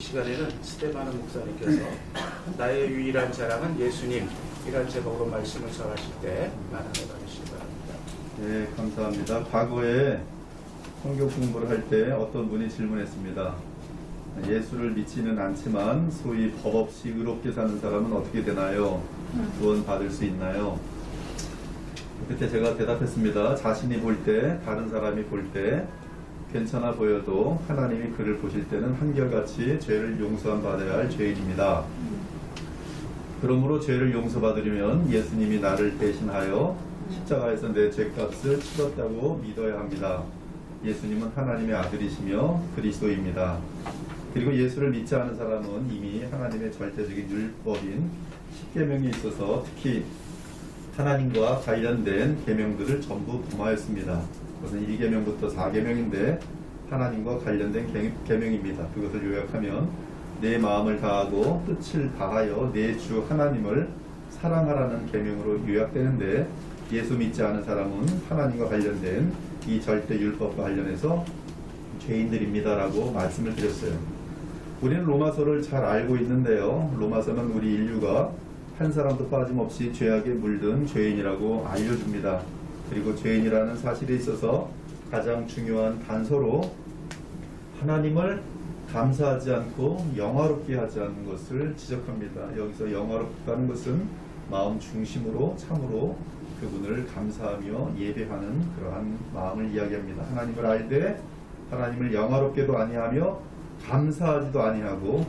시간에는 스테바노 목사님께서 나의 유일한 자랑은 예수님 이란 제목으로 말씀을 전하실 때 말씀해 주시기 바랍니다. 네, 감사합니다. 과거에 성경 공부를 할 때 어떤 분이 질문했습니다. 예수를 믿지는 않지만 소위 법 없이 의롭게 사는 사람은 어떻게 되나요? 구원 받을 수 있나요? 그때 제가 대답했습니다. 자신이 볼 때, 다른 사람이 볼 때 괜찮아 보여도 하나님이 그를 보실 때는 한결같이 죄를 용서함 받아야 할 죄인입니다. 그러므로 죄를 용서받으려면 예수님이 나를 대신하여 십자가에서 내 죄값을 치렀다고 믿어야 합니다. 예수님은 하나님의 아들이시며 그리스도입니다. 그리고 예수를 믿지 않은 사람은 이미 하나님의 절대적인 율법인 십계명이 있어서 특히 하나님과 관련된 계명들을 전부 범하였습니다. 그것은 1계명부터 4계명인데 하나님과 관련된 계명입니다. 그것을 요약하면 내 마음을 다하고 뜻을 다하여 내 주 하나님을 사랑하라는 계명으로 요약되는데, 예수 믿지 않은 사람은 하나님과 관련된 이 절대 율법과 관련해서 죄인들입니다라고 말씀을 드렸어요. 우리는 로마서를 잘 알고 있는데요. 로마서는 우리 인류가 한 사람도 빠짐없이 죄악에 물든 죄인이라고 알려줍니다. 그리고 죄인이라는 사실에 있어서 가장 중요한 단서로 하나님을 감사하지 않고 영화롭게 하지 않는 것을 지적합니다. 여기서 영화롭다는 것은 마음 중심으로 참으로 그분을 감사하며 예배하는 그러한 마음을 이야기합니다. 하나님을 알되 하나님을 영화롭게도 아니하며 감사하지도 아니하고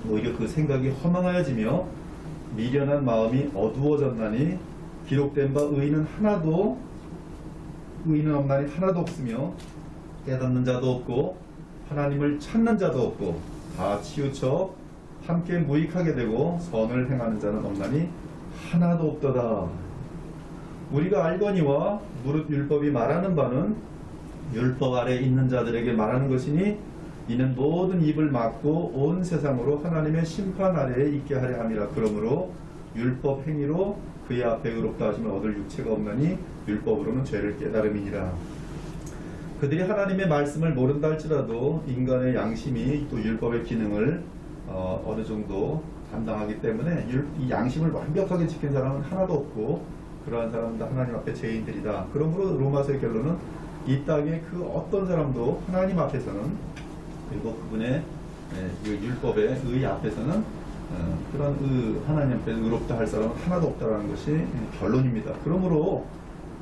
오히려 그 생각이 허망하여지며 미련한 마음이 어두워졌나니 기록된 바 의인은 없나니 하나도 없으며 깨닫는 자도 없고 하나님을 찾는 자도 없고 다 치우쳐 함께 무익하게 되고 선을 행하는 자는 없나니 하나도 없도다. 우리가 알거니와 무릇 율법이 말하는 바는 율법 아래 있는 자들에게 말하는 것이니 이는 모든 입을 막고 온 세상으로 하나님의 심판 아래에 있게 하려 함이라. 그러므로 율법 행위로 그의 앞에 의롭다 하심을 얻을 육체가 없나니 율법으로는 죄를 깨달음이니라. 그들이 하나님의 말씀을 모른다 할지라도 인간의 양심이 또 율법의 기능을 어느 정도 담당하기 때문에 이 양심을 완벽하게 지킨 사람은 하나도 없고 그러한 사람도 하나님 앞에 죄인들이다. 그러므로 로마서의 결론은 이 땅에 그 어떤 사람도 하나님 앞에서는, 그리고 그분의 율법의 의 앞에서는 그런 하나님 앞에 의롭다 할 사람은 하나도 없다라는 것이 결론입니다. 그러므로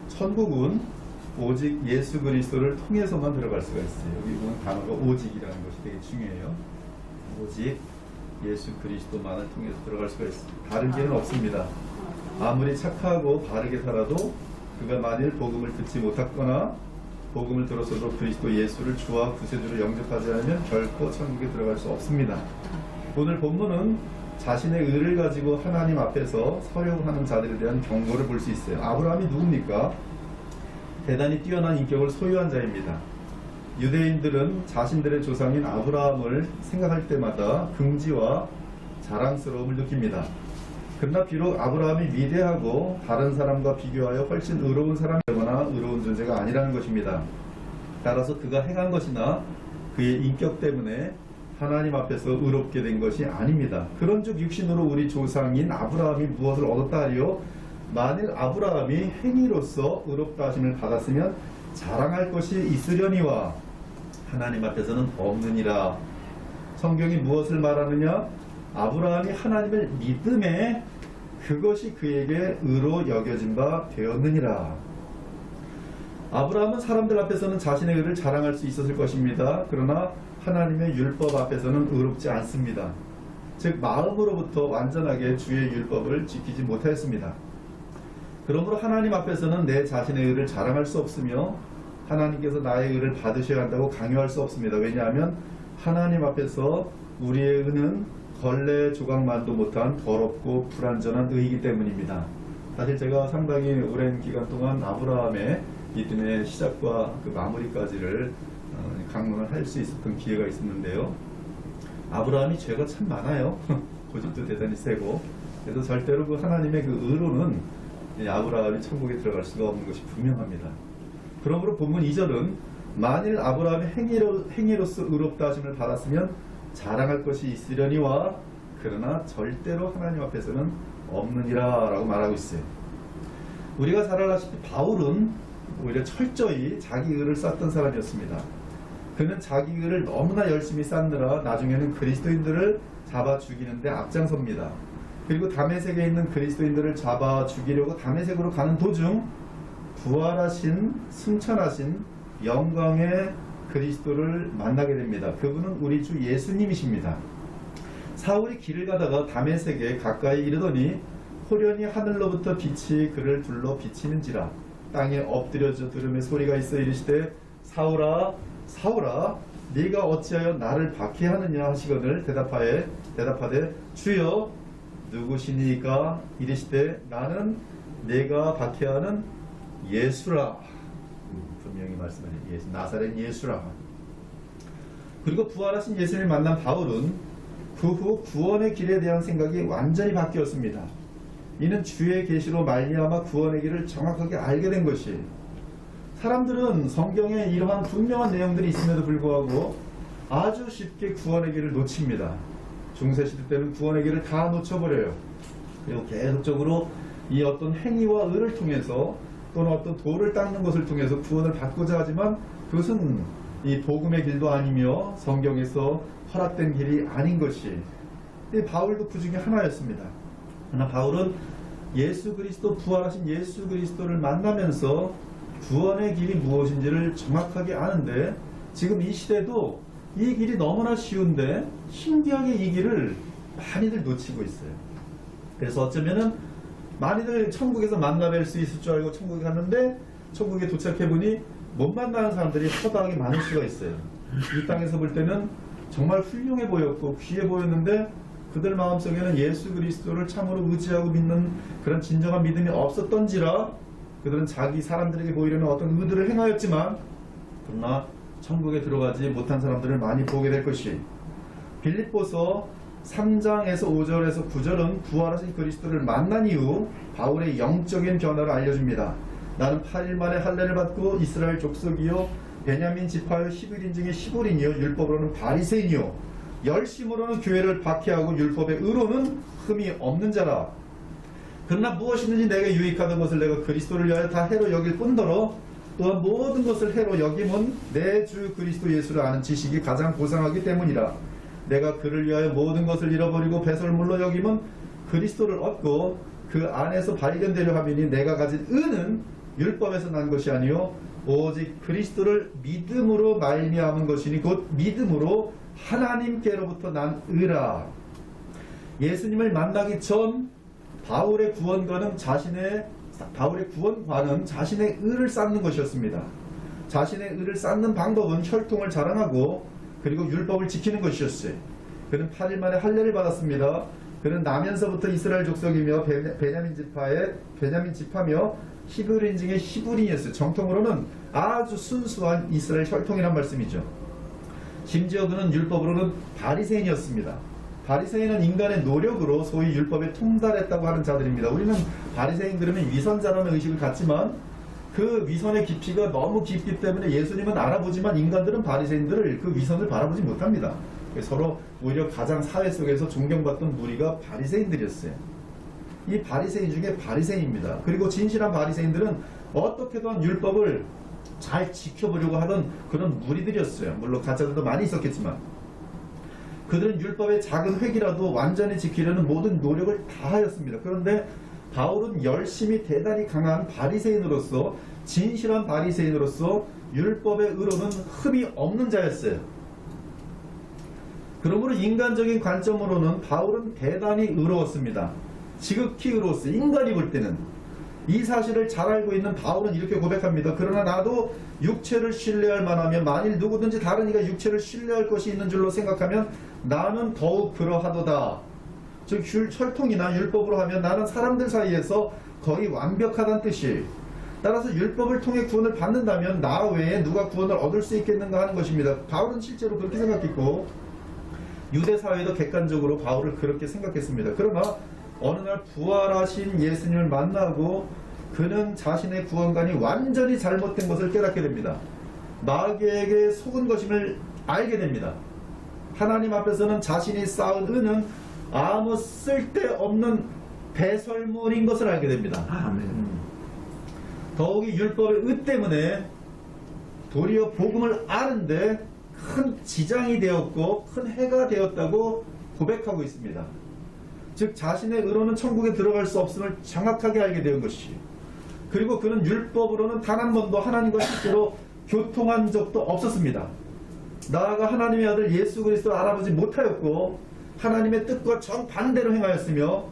천국은 오직 예수 그리스도를 통해서만 들어갈 수가 있어요. 여기 보면 단어가 오직이라는 것이 되게 중요해요. 오직 예수 그리스도만을 통해서 들어갈 수가 있습니다. 다른 길은 없습니다. 아무리 착하고 바르게 살아도 그가 만일 복음을 듣지 못했거나 복음을 들었어도 그리스도 예수를 주와 구세주로 영접하지 않으면 결코 천국에 들어갈 수 없습니다. 오늘 본문은 자신의 의를 가지고 하나님 앞에서 서려하는 자들에 대한 경고를 볼 수 있어요. 아브라함이 누굽니까? 대단히 뛰어난 인격을 소유한 자입니다. 유대인들은 자신들의 조상인 아브라함을 생각할 때마다 긍지와 자랑스러움을 느낍니다. 그러나 비록 아브라함이 위대하고 다른 사람과 비교하여 훨씬 의로운 사람이거나 의로운 존재가 아니라는 것입니다. 따라서 그가 행한 것이나 그의 인격 때문에 하나님 앞에서 의롭게 된 것이 아닙니다. 그런즉 육신으로 우리 조상인 아브라함이 무엇을 얻었다 하리요? 만일 아브라함이 행위로서 의롭다 하심을 받았으면 자랑할 것이 있으려니와 하나님 앞에서는 없느니라. 성경이 무엇을 말하느냐? 아브라함이 하나님을 믿음에 그것이 그에게 의로 여겨진 바 되었느니라. 아브라함은 사람들 앞에서는 자신의 의를 자랑할 수 있었을 것입니다. 그러나 하나님의 율법 앞에서는 의롭지 않습니다. 즉 마음으로부터 완전하게 주의 율법을 지키지 못하였습니다. 그러므로 하나님 앞에서는 내 자신의 의를 자랑할 수 없으며 하나님께서 나의 의를 받으셔야 한다고 강요할 수 없습니다. 왜냐하면 하나님 앞에서 우리의 의는 걸레 조각만도 못한 더럽고 불완전한 의이기 때문입니다. 사실 제가 상당히 오랜 기간 동안 아브라함의 믿음의 시작과 그 마무리까지를 강론을 할 수 있었던 기회가 있었는데요. 아브라함이 죄가 참 많아요. 고집도 대단히 세고. 그래서 절대로 그 하나님의 그 의로는 아브라함이 천국에 들어갈 수가 없는 것이 분명합니다. 그러므로 본문 2절은 만일 아브라함이 행위로서 의롭다 하심을 받았으면 자랑할 것이 있으려니와 그러나 절대로 하나님 앞에서는 없느니라 라고 말하고 있어요. 우리가 잘 알다시피 바울은 오히려 철저히 자기 의를 쌓던 사람이었습니다. 그는 자기 의를 너무나 열심히 쌓느라 나중에는 그리스도인들을 잡아 죽이는데 앞장섭니다. 그리고 다메섹에 있는 그리스도인들을 잡아 죽이려고 다메섹으로 가는 도중 부활하신 승천하신 영광의 그리스도를 만나게 됩니다. 그분은 우리 주 예수님이십니다. 사울이 길을 가다가 다메섹에 가까이 이르더니 호련히 하늘로부터 빛이 그를 둘러 비치는지라 땅에 엎드려져 들음의 소리가 있어 이르시되 사울아 사울아 네가 어찌하여 나를 박해하느냐 하시거늘 대답하되 주여 누구시니까 이르시되 나는 네가 박해하는 예수라. 분명히 말씀하신 예수, 나사렛 예수라. 그리고 부활하신 예수님을 만난 바울은 그 후 구원의 길에 대한 생각이 완전히 바뀌었습니다. 이는 주의 계시로 말미암아 구원의 길을 정확하게 알게 된 것이, 사람들은 성경에 이러한 분명한 내용들이 있음에도 불구하고 아주 쉽게 구원의 길을 놓칩니다. 중세시대 때는 구원의 길을 다 놓쳐버려요. 그리고 계속적으로 이 어떤 행위와 의를 통해서 또는 어떤 돌을 닦는 것을 통해서 구원을 받고자 하지만 그것은 이 복음의 길도 아니며 성경에서 허락된 길이 아닌 것이, 바울도 그 중에 하나였습니다. 그러나 바울은 예수 그리스도, 부활하신 예수 그리스도를 만나면서 구원의 길이 무엇인지를 정확하게 아는데, 지금 이 시대도 이 길이 너무나 쉬운데 신기하게 이 길을 많이들 놓치고 있어요. 그래서 어쩌면은 많이들 천국에서 만나뵐 수 있을 줄 알고 천국에 갔는데 천국에 도착해보니 못 만나는 사람들이 허다하게 많을 수가 있어요. 이 땅에서 볼 때는 정말 훌륭해 보였고 귀해 보였는데 그들 마음속에는 예수 그리스도를 참으로 의지하고 믿는 그런 진정한 믿음이 없었던지라 그들은 자기 사람들에게 보이려는 어떤 의도를 행하였지만 그러나 천국에 들어가지 못한 사람들을 많이 보게 될 것이, 빌립보서 3장에서 5절에서 9절은 부활하신 그리스도를 만난 이후 바울의 영적인 변화를 알려줍니다. 나는 8일 만에 할례를 받고 이스라엘 족속이요 베냐민 지파요 11인 중에 11인이요 율법으로는 바리새인이요 열심으로는 교회를 박해하고 율법의 의로는 흠이 없는 자라. 그러나 무엇이든지 내게 유익하던 것을 내가 그리스도를 위하여 다 해로 여길 뿐더러 또한 모든 것을 해로 여김은 내 주 그리스도 예수를 아는 지식이 가장 고상하기 때문이라. 내가 그를 위하여 모든 것을 잃어버리고 배설물로 여김은 그리스도를 얻고 그 안에서 발견되려 함이니 내가 가진 의는 율법에서 난 것이 아니요 오직 그리스도를 믿음으로 말미암은 것이니 곧 믿음으로 하나님께로부터 난 의라. 예수님을 만나기 전 바울의 구원관은 자신의 의를 쌓는 것이었습니다. 자신의 의를 쌓는 방법은 혈통을 자랑하고 그리고 율법을 지키는 것이었어요. 그는 8일 만에 할례를 받았습니다. 그는 나면서부터 이스라엘 족속이며 베냐민 지파며 히브리인 중에 히브리인이었어요. 정통으로는 아주 순수한 이스라엘 혈통이란 말씀이죠. 심지어 그는 율법으로는 바리새인이었습니다. 바리새인은 인간의 노력으로 소위 율법에 통달했다고 하는 자들입니다. 우리는 바리새인 그러면 위선자라는 의식을 갖지만 그 위선의 깊이가 너무 깊기 때문에 예수님은 알아보지만 인간들은 바리새인들을 그 위선을 바라보지 못합니다. 서로 오히려 가장 사회 속에서 존경받던 무리가 바리새인들이었어요. 이 바리새인 중에 바리새인입니다. 그리고 진실한 바리새인들은 어떻게든 율법을 잘 지켜보려고 하던 그런 무리들이었어요. 물론 가짜들도 많이 있었겠지만 그들은 율법의 작은 획이라도 완전히 지키려는 모든 노력을 다하였습니다. 그런데 바울은 열심히 대단히 강한 바리새인으로서, 진실한 바리새인으로서 율법의 의로는 흠이 없는 자였어요. 그러므로 인간적인 관점으로는 바울은 대단히 의로웠습니다. 지극히 의로웠어요. 인간이 볼 때는. 이 사실을 잘 알고 있는 바울은 이렇게 고백합니다. 그러나 나도 육체를 신뢰할 만하면 만일 누구든지 다른 이가 육체를 신뢰할 것이 있는 줄로 생각하면 나는 더욱 그러하도다. 즉 혈통이나 율법으로 하면 나는 사람들 사이에서 거의 완벽하다는 뜻이, 따라서 율법을 통해 구원을 받는다면 나 외에 누가 구원을 얻을 수 있겠는가 하는 것입니다. 바울은 실제로 그렇게 생각했고 유대 사회도 객관적으로 바울을 그렇게 생각했습니다. 그러나 어느 날 부활하신 예수님을 만나고 그는 자신의 구원관이 완전히 잘못된 것을 깨닫게 됩니다. 마귀에게 속은 것임을 알게 됩니다. 하나님 앞에서는 자신이 쌓은 은은 아무 쓸데없는 배설물인 것을 알게 됩니다. 더욱이 율법의 의 때문에 도리어 복음을 아는데 큰 지장이 되었고 큰 해가 되었다고 고백하고 있습니다. 즉 자신의 의로는 천국에 들어갈 수 없음을 정확하게 알게 된 것이, 그리고 그는 율법으로는 단 한 번도 하나님과 실제로 교통한 적도 없었습니다. 나아가 하나님의 아들 예수 그리스도를 알아보지 못하였고 하나님의 뜻과 정반대로 행하였으며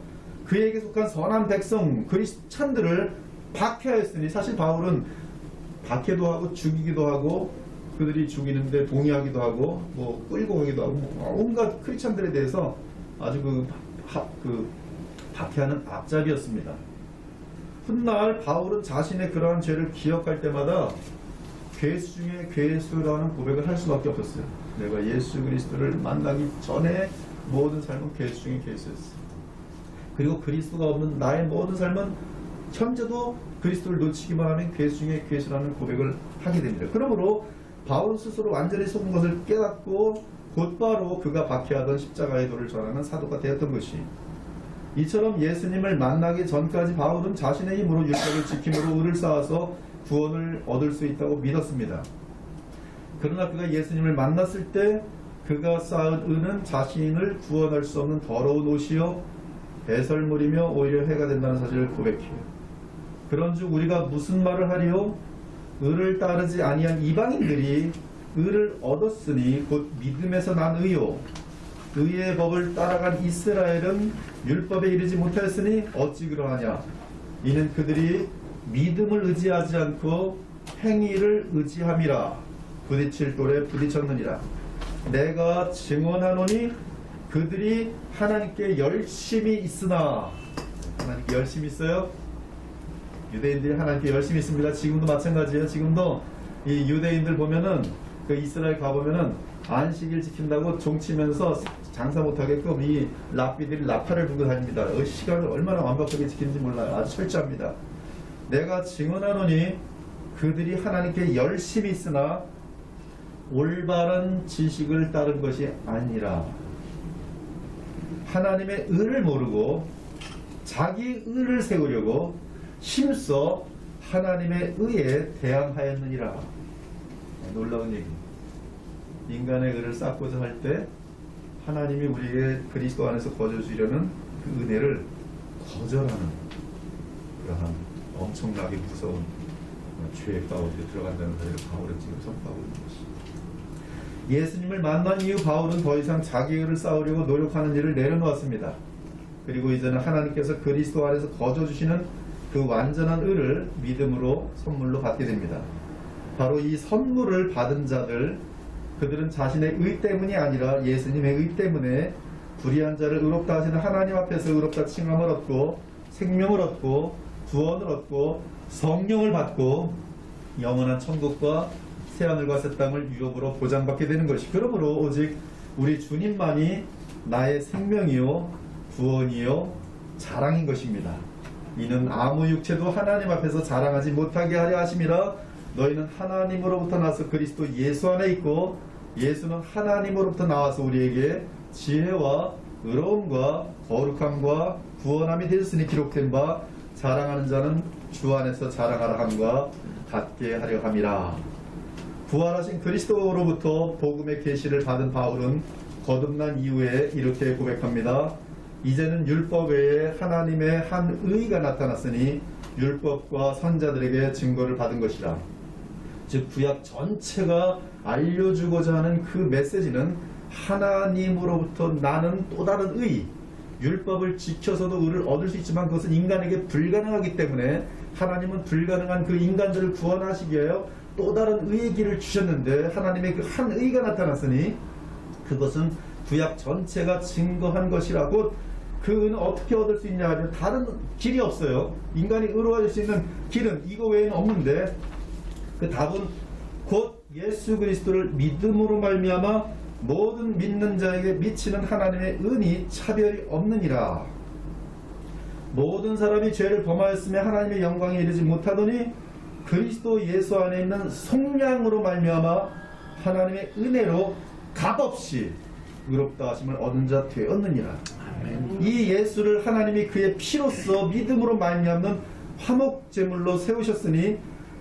그에게 속한 선한 백성 그리스찬들을 박해하였으니, 사실 바울은 박해도 하고 죽이기도 하고 그들이 죽이는데 동의하기도 하고 뭐 끌고 가기도 하고 온갖 크리스찬들에 대해서 아주 그 박해하는 앞잡이였습니다. 훗날 바울은 자신의 그러한 죄를 기억할 때마다 괴수 중에 괴수라는 고백을 할 수밖에 없었어요. 내가 예수 그리스도를 만나기 전에 모든 삶은 괴수 중에 괴수였어. 그리고 그리스도가 없는 나의 모든 삶은 현재도 그리스도를 놓치기만 하면 괴수 중에 괴수라는 고백을 하게 됩니다. 그러므로 바울 스스로 완전히 속은 것을 깨닫고 곧바로 그가 박해하던 십자가의 도를 전하는 사도가 되었던 것이, 이처럼 예수님을 만나기 전까지 바울은 자신의 힘으로 율법을 지킴으로 의를 쌓아서 구원을 얻을 수 있다고 믿었습니다. 그러나 그가 예수님을 만났을 때 그가 쌓은 의는 자신을 구원할 수 없는 더러운 옷이요 배설물이며 오히려 해가 된다는 사실을 고백해요. 그런즉 우리가 무슨 말을 하리요? 의를 따르지 아니한 이방인들이 의를 얻었으니 곧 믿음에서 난 의요, 의의 법을 따라간 이스라엘은 율법에 이르지 못하였으니 어찌 그러하냐? 이는 그들이 믿음을 의지하지 않고 행위를 의지함이라. 부딪힐 돌에 부딪혔느니라. 내가 증언하노니 그들이 하나님께 열심히 있으나, 하나님께 열심히 있어요? 유대인들이 하나님께 열심히 있습니다. 지금도 마찬가지예요. 지금도 이 유대인들 보면은 그 이스라엘 가보면은 안식일 지킨다고 종치면서 장사 못하게끔 이 랍비들이 나팔을 불고 다닙니다. 시간을 얼마나 완벽하게 지키는지 몰라요. 아주 철저합니다. 내가 증언하노니 그들이 하나님께 열심히 있으나 올바른 지식을 따른 것이 아니라 하나님의 의를 모르고 자기 의를 세우려고 힘써 하나님의 의에 대항하였느니라. 놀라운 얘기. 인간의 의를 쌓고자 할 때 하나님이 우리에게 그리스도 안에서 거저 주시려는 그 은혜를 거절하는 그러한 엄청나게 무서운 죄의 가운데 들어간다는 사실을 바울은 지금 선포하고 있는 것입니다. 예수님을 만난 이후 바울은 더 이상 자기 의를 쌓으려고 노력하는 일을 내려놓았습니다. 그리고 이제는 하나님께서 그리스도 안에서 거저 주시는 그 완전한 의를 믿음으로 선물로 받게 됩니다. 바로 이 선물을 받은 자들, 그들은 자신의 의 때문이 아니라 예수님의 의 때문에 불의한 자를 의롭다 하시는 하나님 앞에서 의롭다 칭함을 얻고 생명을 얻고 구원을 얻고 성령을 받고 영원한 천국과 새하늘과 새 땅을 유업으로 보장받게 되는 것이, 그러므로 오직 우리 주님만이 나의 생명이요 구원이요 자랑인 것입니다. 이는 아무 육체도 하나님 앞에서 자랑하지 못하게 하려 하심이라. 너희는 하나님으로부터 나서 그리스도 예수 안에 있고 예수는 하나님으로부터 나와서 우리에게 지혜와 의로움과 거룩함과 구원함이 되었으니 기록된 바 자랑하는 자는 주 안에서 자랑하라 함과 같게 하려 함이라. 부활하신 그리스도로부터 복음의 계시를 받은 바울은 거듭난 이후에 이렇게 고백합니다. 이제는 율법 외에 하나님의 한 의가 나타났으니 율법과 선자들에게 증거를 받은 것이라. 즉 구약 전체가 알려주고자 하는 그 메시지는 하나님으로부터 나는 또 다른 의, 율법을 지켜서도 의를 얻을 수 있지만 그것은 인간에게 불가능하기 때문에 하나님은 불가능한 그 인간들을 구원하시기 위하여 또 다른 의의 길을 주셨는데, 하나님의 그 한 의가 나타났으니 그것은 구약 전체가 증거한 것이라고. 그 의는 어떻게 얻을 수 있냐 하면 다른 길이 없어요. 인간이 의로워질 수 있는 길은 이거 외에는 없는데, 그 답은 곧 예수 그리스도를 믿음으로 말미암아 모든 믿는 자에게 미치는 하나님의 은이 차별이 없느니라. 모든 사람이 죄를 범하였으며 하나님의 영광에 이르지 못하더니 그리스도 예수 안에 있는 속량으로 말미암아 하나님의 은혜로 값없이 의롭다 하심을 얻은 자 되었느니라. 이 예수를 하나님이 그의 피로써 믿음으로 말미암는 화목제물로 세우셨으니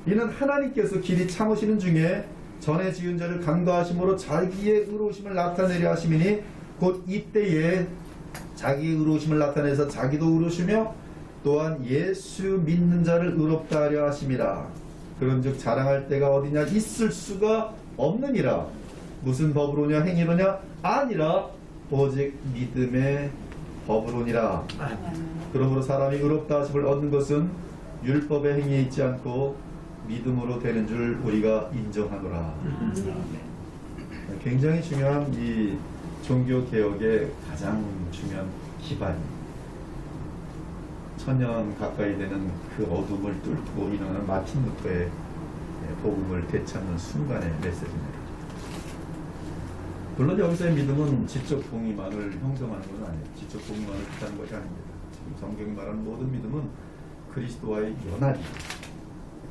이는 하나님께서 길이 참으시는 중에 전에 지은 자를 간과하심으로 자기의 의로우심을 나타내려 하심이니 곧 이때에 자기의 의로우심을 나타내서 자기도 의로우시며 또한 예수 믿는 자를 의롭다 하려 하심이라. 그런즉 자랑할 때가 어디냐 있을 수가 없느니라. 무슨 법으로냐 행위로냐 아니라 오직 믿음의 법으로니라. 그러므로 사람이 의롭다 하심을 얻는 것은 율법의 행위에 있지 않고 믿음으로 되는 줄 우리가 인정하노라. 굉장히 중요한 이 종교개혁의 가장 중요한 기반, 천년 가까이 되는 그 어둠을 뚫고 일어나는 마틴 루터의 복음을 되찾는 순간의 메시지입니다. 물론 여기서의 믿음은 지적 공의만을 형성하는 건 아니에요. 지적 공의만을 뜻하는 것이 아닙니다. 지금 성경이 말하는 모든 믿음은 그리스도와의 연합이,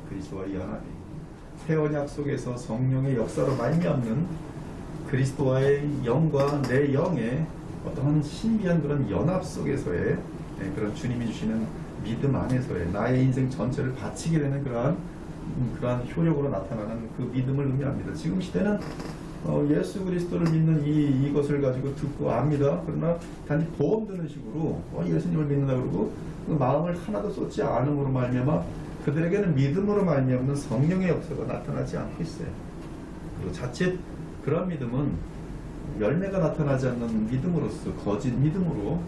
그리스도와의 연합이, 새 언약 속에서 성령의 역사로 말미암는 그리스도와의 영과 내 영의 어떠한 신비한 그런 연합 속에서의 그런 주님이 주시는 믿음 안에서의 나의 인생 전체를 바치게 되는 그러한 효력으로 나타나는 그 믿음을 의미합니다. 지금 시대는 예수 그리스도를 믿는 이것을 가지고 듣고 압니다. 그러나 단지 보험 드는 식으로 예수님을 믿는다 그러고 그 마음을 하나도 쏟지 않음으로 말미암아 그들에게는 믿음으로 말미암는 성령의 역사가 나타나지 않고 있어요. 그리고 자칫 그런 믿음은 열매가 나타나지 않는 믿음으로서 거짓 믿음으로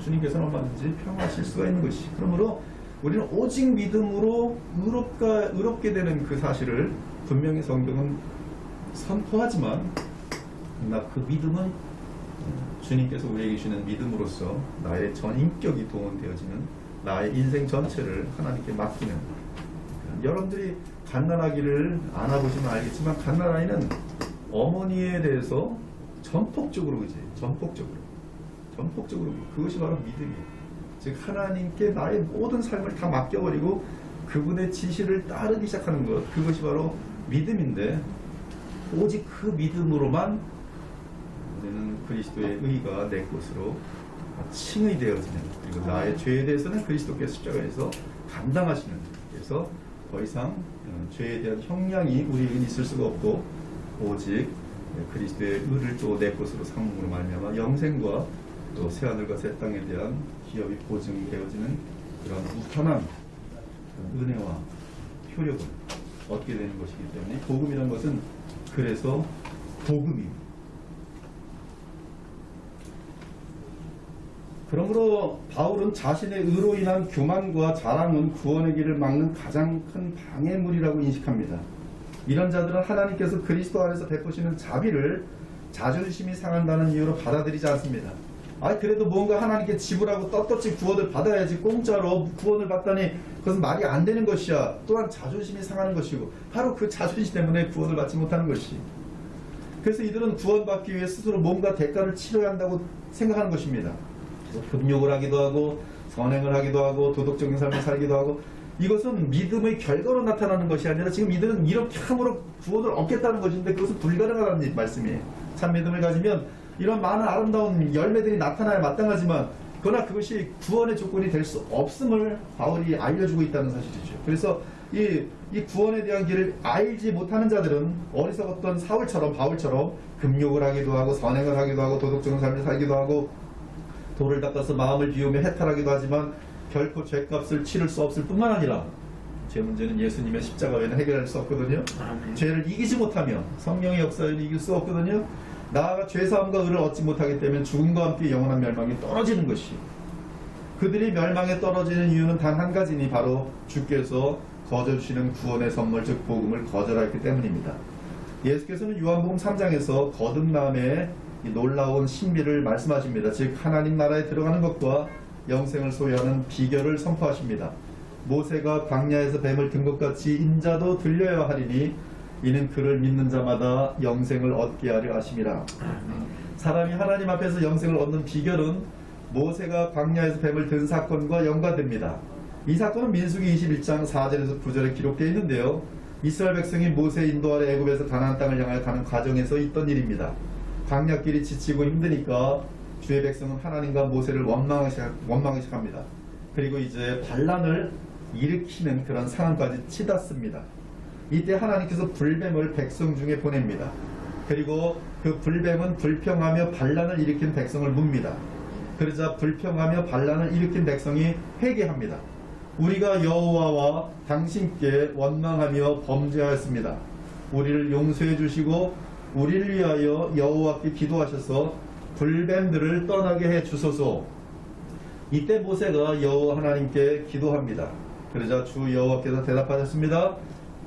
주님께서는 얼마든지 평화하실 수가 있는 것이. 그러므로 우리는 오직 믿음으로 의롭게 되는 그 사실을 분명히 성경은 선포하지만 그 믿음은 주님께서 우리에게 주시는 믿음으로서 나의 전인격이 동원되어지는 나의 인생 전체를 하나님께 맡기는. 여러분들이 갓난아기를 안아보시면 알겠지만 갓난아이는 어머니에 대해서 전폭적으로 의지해요. 전폭적으로 그것이 바로 믿음이에요. 즉 하나님께 나의 모든 삶을 다 맡겨버리고 그분의 지시를 따르기 시작하는 것, 그것이 바로 믿음인데 오직 그 믿음으로만 우리는 그리스도의 의가 내 것으로 칭의되어지는, 그리고 나의 죄에 대해서는 그리스도께서 십자가에서 감당하시는, 그래서 더 이상 죄에 대한 형량이 우리에게 있을 수가 없고 오직 그리스도의 의를 또 내 것으로 삼음으로 말미암아 영생과 또 새하늘과 새 땅에 대한 기업이 보증되어지는 그런 무한한 은혜와 효력을 얻게 되는 것이기 때문에 복음이라는 것은 그래서 복음입니다. 그러므로 바울은 자신의 의로 인한 교만과 자랑은 구원의 길을 막는 가장 큰 방해물이라고 인식합니다. 이런 자들은 하나님께서 그리스도 안에서 베푸시는 자비를 자존심이 상한다는 이유로 받아들이지 않습니다. 그래도 뭔가 하나님께 지불하고 떳떳이 구원을 받아야지 공짜로 구원을 받다니 그것은 말이 안 되는 것이야. 또한 자존심이 상하는 것이고 바로 그 자존심 때문에 구원을 받지 못하는 것이. 그래서 이들은 구원받기 위해 스스로 뭔가 대가를 치러야 한다고 생각하는 것입니다. 그래서 금욕을 하기도 하고 선행을 하기도 하고 도덕적인 삶을 살기도 하고, 이것은 믿음의 결과로 나타나는 것이 아니라 지금 이들은 이렇게 함으로 구원을 얻겠다는 것인데 그것은 불가능하다는 말씀이에요. 참 믿음을 가지면 이런 많은 아름다운 열매들이 나타나야 마땅하지만 그러나 그것이 구원의 조건이 될 수 없음을 바울이 알려주고 있다는 사실이죠. 그래서 이 구원에 대한 길을 알지 못하는 자들은 어리석었던 바울처럼 금욕을 하기도 하고 선행을 하기도 하고 도덕적인 삶을 살기도 하고 돌을 닦아서 마음을 비우며 해탈하기도 하지만 결코 죄값을 치를 수 없을 뿐만 아니라 제 문제는 예수님의 십자가 외에는 해결할 수 없거든요. 죄를 이기지 못하며 성령의 역사를 이길 수 없거든요. 나아가 죄사함과 의를 얻지 못하기 때문에 죽음과 함께 영원한 멸망에 떨어지는 것이. 그들이 멸망에 떨어지는 이유는 단 한 가지니 바로 주께서 거저주시는 구원의 선물 즉 복음을 거절하였기 때문입니다. 예수께서는 요한복음 3장에서 거듭남의 놀라운 신비를 말씀하십니다. 즉 하나님 나라에 들어가는 것과 영생을 소유하는 비결을 선포하십니다. 모세가 광야에서 뱀을 든 것 같이 인자도 들려야 하리니 이는 그를 믿는 자마다 영생을 얻게 하려 하심이라. 사람이 하나님 앞에서 영생을 얻는 비결은 모세가 광야에서 뱀을 든 사건과 연관됩니다. 이 사건은 민수기 21장 4절에서 9절에 기록되어 있는데요. 이스라엘 백성이 모세 인도 아래 애굽에서 가나안 땅을 향하여 가는 과정에서 있던 일입니다. 광야길이 지치고 힘드니까 주의 백성은 하나님과 모세를 원망하기 시작합니다. 그리고 이제 반란을 일으키는 그런 상황까지 치닫습니다. 이때 하나님께서 불뱀을 백성 중에 보냅니다. 그리고 그 불뱀은 불평하며 반란을 일으킨 백성을 묻니다. 그러자 불평하며 반란을 일으킨 백성이 회개합니다. 우리가 여호와와 당신께 원망하며 범죄하였습니다. 우리를 용서해 주시고 우리를 위하여 여호와께 기도하셔서 불뱀들을 떠나게 해 주소서. 이때 모세가 여호와 하나님께 기도합니다. 그러자 주 여호와께서 대답하셨습니다.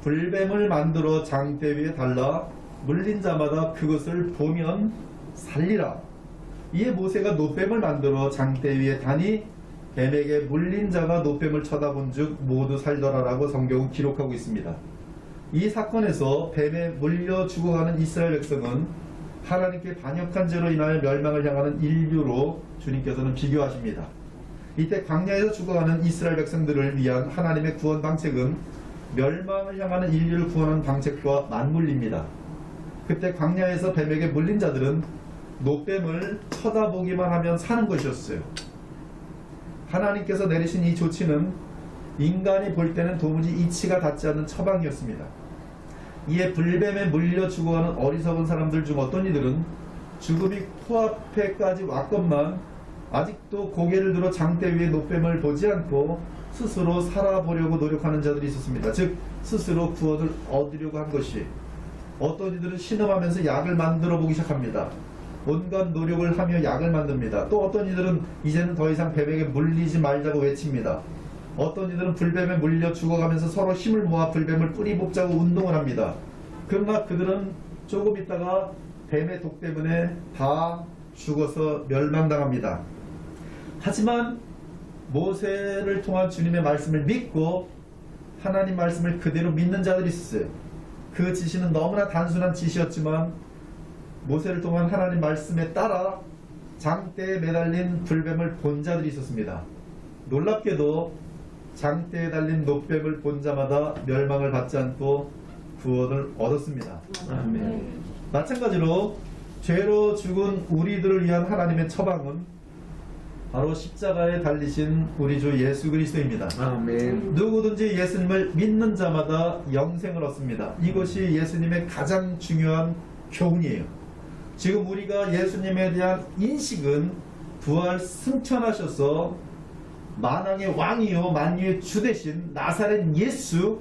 불뱀을 만들어 장대 위에 달라 물린 자마다 그것을 보면 살리라. 이에 모세가 노뱀을 만들어 장대 위에 다니 뱀에게 물린 자가 노뱀을 쳐다본 즉 모두 살더라라고 성경은 기록하고 있습니다. 이 사건에서 뱀에 물려 죽어가는 이스라엘 백성은 하나님께 반역한 죄로 인하여 멸망을 향하는 인류로 주님께서는 비교하십니다. 이때 광야에서 죽어가는 이스라엘 백성들을 위한 하나님의 구원 방책은 멸망을 향하는 인류를 구원하는 방책과 맞물립니다. 그때 광야에서 뱀에게 물린 자들은 노뱀을 쳐다보기만 하면 사는 것이었어요. 하나님께서 내리신 이 조치는 인간이 볼 때는 도무지 이치가 닿지 않는 처방이었습니다. 이에 불뱀에 물려 죽어가는 어리석은 사람들 중 어떤 이들은 죽음이 코앞에까지 왔건만 아직도 고개를 들어 장대 위에 노뱀을 보지 않고 스스로 살아보려고 노력하는 자들이 있었습니다. 즉 스스로 구원을 얻으려고 한 것이, 어떤 이들은 신음하면서 약을 만들어 보기 시작합니다. 온갖 노력을 하며 약을 만듭니다. 또 어떤 이들은 이제는 더 이상 뱀에게 물리지 말자고 외칩니다. 어떤 이들은 불뱀에 물려 죽어가면서 서로 힘을 모아 불뱀을 뿌리 뽑자고 운동을 합니다. 그러나 그들은 조금 있다가 뱀의 독 때문에 다 죽어서 멸망당합니다. 하지만 모세를 통한 주님의 말씀을 믿고 하나님 말씀을 그대로 믿는 자들이 있었어요. 그 지시는 너무나 단순한 지시였지만 모세를 통한 하나님 말씀에 따라 장대에 매달린 불뱀을 본 자들이 있었습니다. 놀랍게도 장대에 달린 노뱀을 본 자마다 멸망을 받지 않고 구원을 얻었습니다. 아멘. 마찬가지로 죄로 죽은 우리들을 위한 하나님의 처방은 바로 십자가에 달리신 우리 주 예수 그리스도입니다. 아멘. 누구든지 예수님을 믿는 자마다 영생을 얻습니다. 이것이 예수님의 가장 중요한 교훈이에요. 지금 우리가 예수님에 대한 인식은 부활 승천하셔서 만왕의 왕이요 만유의 주 되신 나사렛 예수,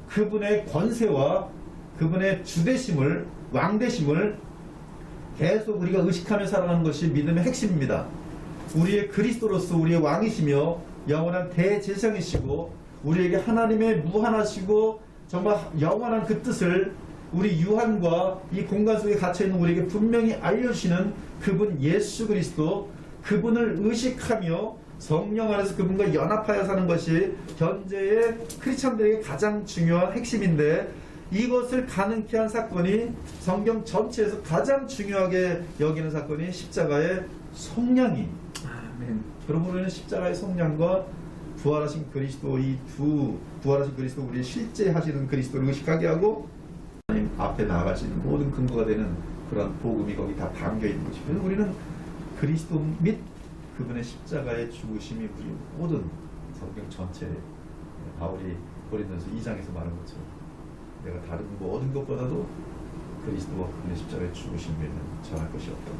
그분의 권세와 그분의 주 되심을, 왕 되심을 계속 우리가 의식하며 살아가는 것이 믿음의 핵심입니다. 우리의 그리스도로서 우리의 왕이시며 영원한 대제사장이시고 우리에게 하나님의 무한하시고 정말 영원한 그 뜻을 우리 유한과 이 공간 속에 갇혀있는 우리에게 분명히 알려주시는 그분 예수 그리스도, 그분을 의식하며 성령 안에서 그분과 연합하여 사는 것이 현재의 크리스찬들에게 가장 중요한 핵심인데, 이것을 가능케 한 사건이 성경 전체에서 가장 중요하게 여기는 사건이 십자가의 성량이. 아멘. 여러분, 우리는 십자가의 성량과 부활하신 그리스도, 이 두 부활하신 그리스도, 우리 실제 하시는 그리스도를 의식하게 하고 하나님 앞에 나아갈 수 있는 모든 근거가 되는 그런 복음이 거기 다 담겨 있는 것이죠. 그래서 우리는 그리스도 및 그분의 십자가의 죽으심이 우리 모든 성경 전체에, 바울이 고린도서 2장에서 말한 것처럼 내가 다른 모든 것보다도 그리스도와 그분의 십자가의 죽으심 외에는 전할 것이 없다.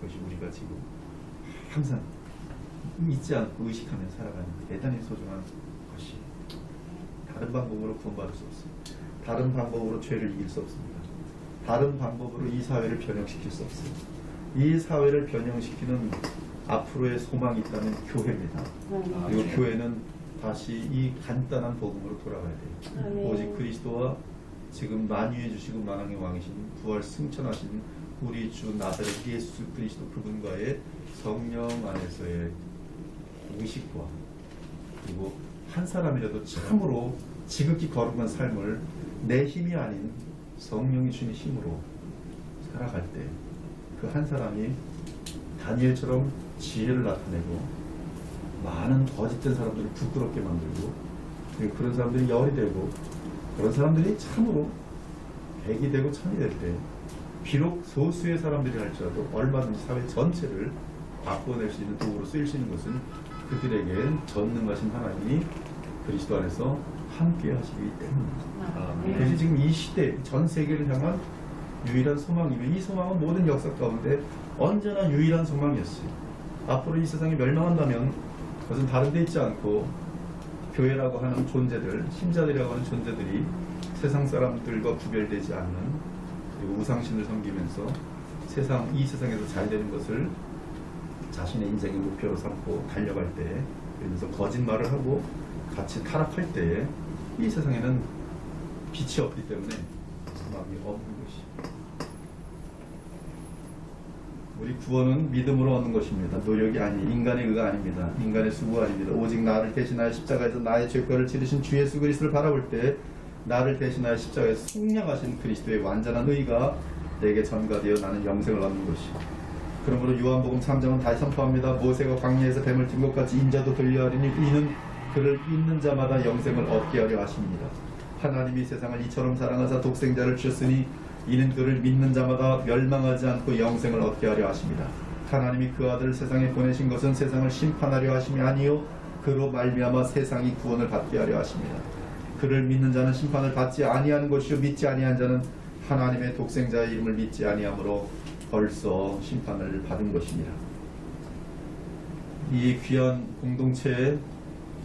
그것이 우리가 지금 항상 잊지 않고 의식하며 살아가는 대단히 소중한 것이, 다른 방법으로 구원받을 수 없습니다. 다른 방법으로 죄를 이길 수 없습니다. 다른 방법으로 이 사회를 변형시킬 수 없습니다. 이 사회를 변형시키는 앞으로의 소망이 있다면 교회입니다. 그리고 교회는 다시 이 간단한 복음으로 돌아가야 돼요. 오직 그리스도와 지금 만유해 주시고 만왕의 왕이신 부활 승천하신 우리 주 나사렛 예수 그리스도 그분과의 성령 안에서의 의식과, 그리고 한 사람이라도 참으로 지극히 거룩한 삶을 내 힘이 아닌 성령이 주는 힘으로 살아갈 때 그 한 사람이 다니엘처럼 지혜를 나타내고 많은 거짓된 사람들을 부끄럽게 만들고, 그리고 그런 사람들이 열이 되고, 그런 사람들이 참으로 백이 되고 천이 될 때 비록 소수의 사람들이 할지라도 얼마든지 사회 전체를 바꿔낼 수 있는 도구로 쓰일 수 있는 것은 그들에겐 전능하신 하나님이 그리스도 안에서 함께 하시기 때문입니다. 그래서 지금 이 시대 전 세계를 향한 유일한 소망이며 이 소망은 모든 역사 가운데 언제나 유일한 소망이었어요. 앞으로 이 세상이 멸망한다면 그것은 다른 데 있지 않고 교회라고 하는 존재들, 신자들이라고 하는 존재들이 세상 사람들과 구별되지 않는 그리고 우상신을 섬기면서 이 세상에서 잘 되는 것을 자신의 인생의 목표로 삼고 달려갈 때, 그러면서 거짓말을 하고 같이 타락할 때에 이 세상에는 빛이 없기 때문에 소망이 없는 것입니다. 우리 구원은 믿음으로 얻는 것입니다. 노력이 아니, 인간의 의가 아닙니다. 인간의 수고가 아닙니다. 오직 나를 대신하여 십자가에서 나의 죄과를 치르신 주 예수 그리스도를 바라볼 때 나를 대신하여 십자가에서 속량하신 그리스도의 완전한 의가 내게 전가되어 나는 영생을 얻는 것이요. 그러므로 요한복음 3장은 다시 선포합니다. 모세가 광야에서 뱀을 든 것 같이 인자도 돌려하리니 이는 그를 믿는 자마다 영생을 얻게 하려 하십니다. 하나님이 세상을 이처럼 사랑하사 독생자를 주셨으니 이는 그를 믿는 자마다 멸망하지 않고 영생을 얻게 하려 하십니다. 하나님이 그 아들을 세상에 보내신 것은 세상을 심판하려 하심이 아니요 그로 말미암아 세상이 구원을 받게 하려 하십니다. 그를 믿는 자는 심판을 받지 아니하는 것이요 믿지 아니한 자는 하나님의 독생자의 이름을 믿지 아니하므로 벌써 심판을 받은 것입니다. 이 귀한 공동체에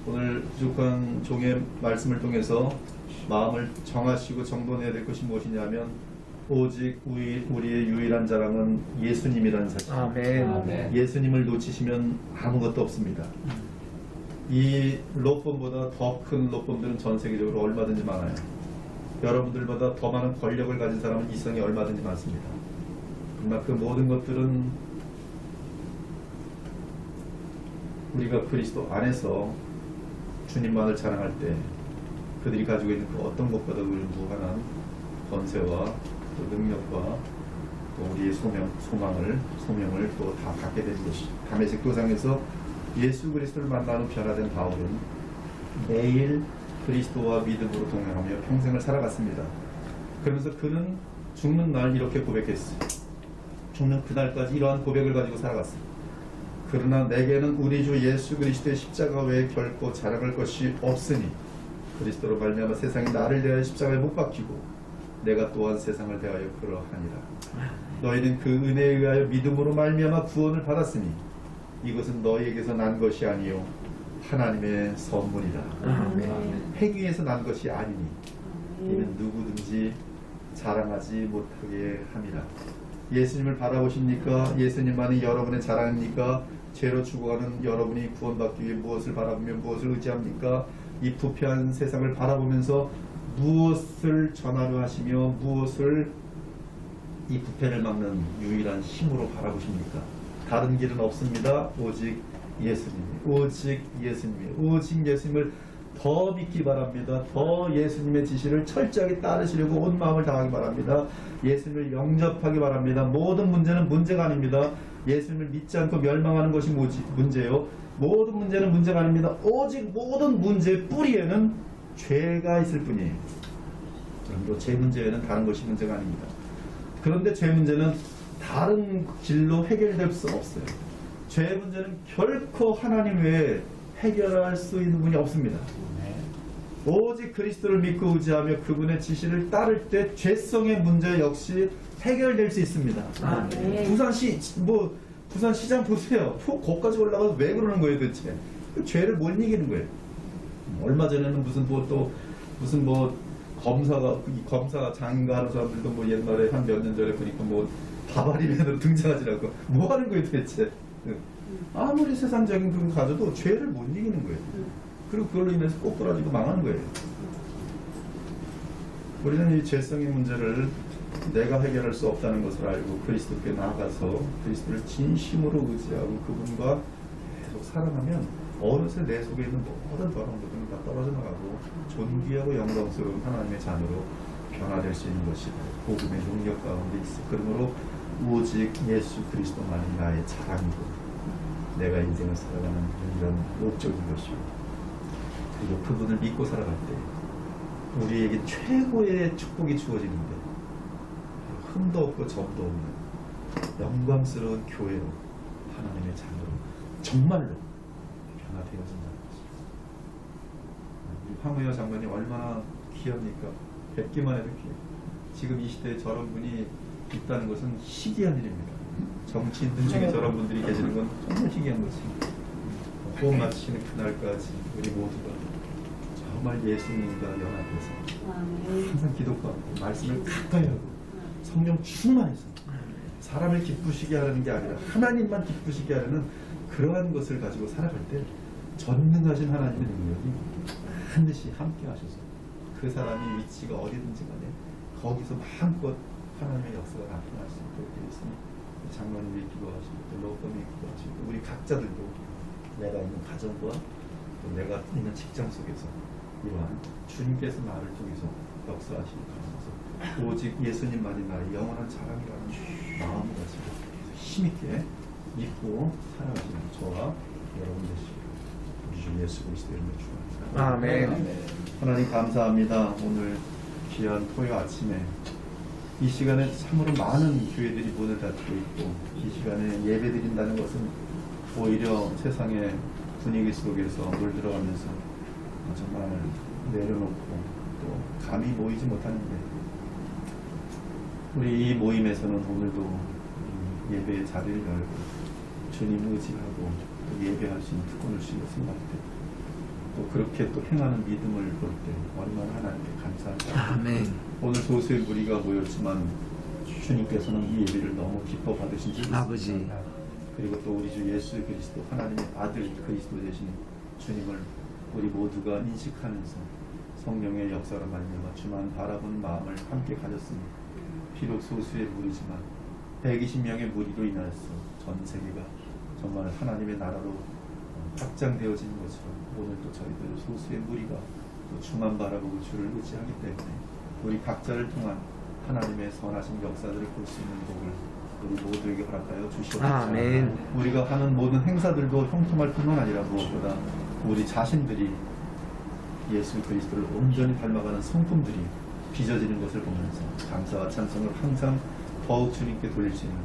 오늘 부족한 종의 말씀을 통해서 마음을 정하시고 정돈해야 될 것이 무엇이냐면 오직 우리의 유일한 자랑은 예수님이라는 사실. 아멘. 예수님을 놓치시면 아무것도 없습니다. 이 로펌보다 더 큰 로펌들은 전 세계적으로 얼마든지 많아요. 여러분들보다 더 많은 권력을 가진 사람은 이 세상에 얼마든지 많습니다. 그러나 그 모든 것들은 우리가 그리스도 안에서 주님만을 자랑할 때 그들이 가지고 있는 그 어떤 것보다 우리를 무한한 권세와 또 능력과 또 우리의 소명을 또 다 갖게 되는 것이. 다메섹 도상에서 예수 그리스도를 만나는 변화된 바울은 매일 그리스도와 믿음으로 동행하며 평생을 살아갔습니다. 그러면서 그는 죽는 날 이렇게 고백했어요. 죽는 그날까지 이러한 고백을 가지고 살아갔어요. 그러나 내게는 우리 주 예수 그리스도의 십자가 외에 결코 자랑할 것이 없으니 그리스도로 말미암아 세상이 나를 대하여 십자가에 못 박히고 내가 또한 세상을 대하여 그러하니라. 너희는 그 은혜에 의하여 믿음으로 말미암아 구원을 받았으니 이것은 너희에게서 난 것이 아니요 하나님의 선물이다. 행위에서 난 것이 아니니 이는 누구든지 자랑하지 못하게 함이라. 예수님을 바라보십니까? 예수님만이 여러분의 자랑입니까? 죄로 죽어가는 여러분이 구원받기 위해 무엇을 바라보며 무엇을 의지합니까? 이 부패한 세상을 바라보면서 무엇을 전하려 하시며 무엇을 이 부패를 막는 유일한 힘으로 바라보십니까? 다른 길은 없습니다. 오직 예수님, 오직 예수님, 오직 예수님을 더 믿기 바랍니다. 더 예수님의 지시를 철저하게 따르시려고 온 마음을 다하기 바랍니다. 예수님을 영접하기 바랍니다. 모든 문제는 문제가 아닙니다. 예수님을 믿지 않고 멸망하는 것이 문제요. 모든 문제는 문제가 아닙니다. 오직 모든 문제의 뿌리에는 죄가 있을 뿐이에요. 그런데 죄 문제에는 다른 것이 문제가 아닙니다. 그런데 죄 문제는 다른 길로 해결될 수 없어요. 죄 문제는 결코 하나님 외에 해결할 수 있는 분이 없습니다. 오직 그리스도를 믿고 의지하며 그분의 지시를 따를 때 죄성의 문제 역시 해결될 수 있습니다. 부산시장 보세요. 거기까지 올라가서 왜 그러는 거예요 도대체? 그 죄를 못 이기는 거예요. 얼마 전에는 무슨 검사 장인가 하는 사람들도 옛날에 한 몇 년 전에 보니까 바바리맨으로 등장하지라고 뭐 하는 거예요 도대체? 아무리 세상적인 그걸 가져도 죄를 못 이기는 거예요. 그리고 그걸로 인해서 꼬꾸라지고 망하는 거예요. 우리는 이 죄성의 문제를 내가 해결할 수 없다는 것을 알고 그리스도께 나아가서 그리스도를 진심으로 의지하고 그분과 계속 살아가면 어느새 내 속에 있는 모든 더러운 것들은 다 떨어져 나가고 존귀하고 영광스러운 하나님의 자녀로 변화될 수 있는 것이 복음의 능력 가운데 있어. 그러므로 오직 예수 그리스도만이 나의 자랑이고 내가 인생을 살아가는 이런 목적인 것이고, 그리고 그분을 믿고 살아갈 때 우리에게 최고의 축복이 주어지는데 흠도 없고 점도 없는 영광스러운 교회로 하나님의 자녀로 정말로 변화되어진다는 것입니다. 우리 황우여 장관님 얼마나 귀합니까? 뵙기만 해도 귀해요. 지금 이 시대에 저런 분이 있다는 것은 희귀한 일입니다. 정치인들 중에 저런 분들이 계시는 건 정말 희귀한 것입니다. 호흡 마치는 그날까지 우리 모두가 정말 예수님과 연합해서 항상 기도하고 말씀을 가까이 하고 성령 충만해서 사람을 기쁘시게 하려는 게 아니라 하나님만 기쁘시게 하려는 그러한 것을 가지고 살아갈 때 전능하신 하나님의 능력이 반드시 함께 하셔서 그 사람이 위치가 어디든지 간에 거기서 마음껏 하나님의 역사가 나타날 수 있도록 되어 있으니 장로님이 기도하시고 또 로펌이 기도하시고 우리 각자들도 내가 있는 가정과 또 내가 있는 직장 속에서 이러한 주님께서 나를 통해서 역사하시는 가운데서 오직 예수님만이 나의 영원한 자랑이라는 마음을 가지고 힘있게 믿고 살아가시는 저와 여러분 되시기를 우리 주 예수 그리스도 이름으로 축원합니다. 아멘. 하나님 감사합니다. 오늘 귀한 토요 아침에 이 시간에 참으로 많은 교회들이 문을 닫고 있고 이 시간에 예배 드린다는 것은 오히려 세상의 분위기 속에서 물들어가면서 정말 내려놓고 또 감히 모이지 못하는데 우리 이 모임에서는 오늘도 예배의 자리를 열고 주님 의지하고 또 예배할 수 있는 특권을 주시고 생각할 때 또 그렇게 또 행하는 믿음을 볼 때 얼마나 하나님께 감사할까. 아멘. 오늘 소수의 무리가 모였지만 주님께서는 이 예배를 너무 기뻐 받으신 줄 아버지. 믿습니다. 그리고 또 우리 주 예수 그리스도 하나님의 아들 그리스도 되신 주님을 우리 모두가 인식하면서 성령의 역사로 말미암아 주만 바라보는 마음을 함께 가졌으니 비록 소수의 무리지만 120명의 무리로 인하여서 전 세계가 정말 하나님의 나라로 확장되어지는 것처럼 오늘도 저희들 소수의 무리가 또 주만 바라보고 주를 의지하기 때문에 우리 각자를 통한 하나님의 선하신 역사들을 볼 수 있는 복을 우리 모두에게 허락하여 주시옵소서. 아멘. 우리가 하는 모든 행사들도 형통할 뿐만 아니라 무엇보다 우리 자신들이 예수 그리스도를 온전히 닮아가는 성품들이 빚어지는 것을 보면서 감사와 찬송을 항상 더욱 주님께 돌릴 수 있는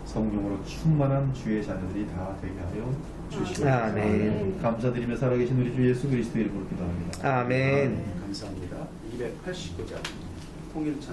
성령으로 충만한 주의 자녀들이 다 되게 하여 주시옵소서. 아멘. 감사드리며 살아계신 우리 주 예수 그리스도 이름으로 기도합니다. 아멘. 감사합니다. 289장 통일찬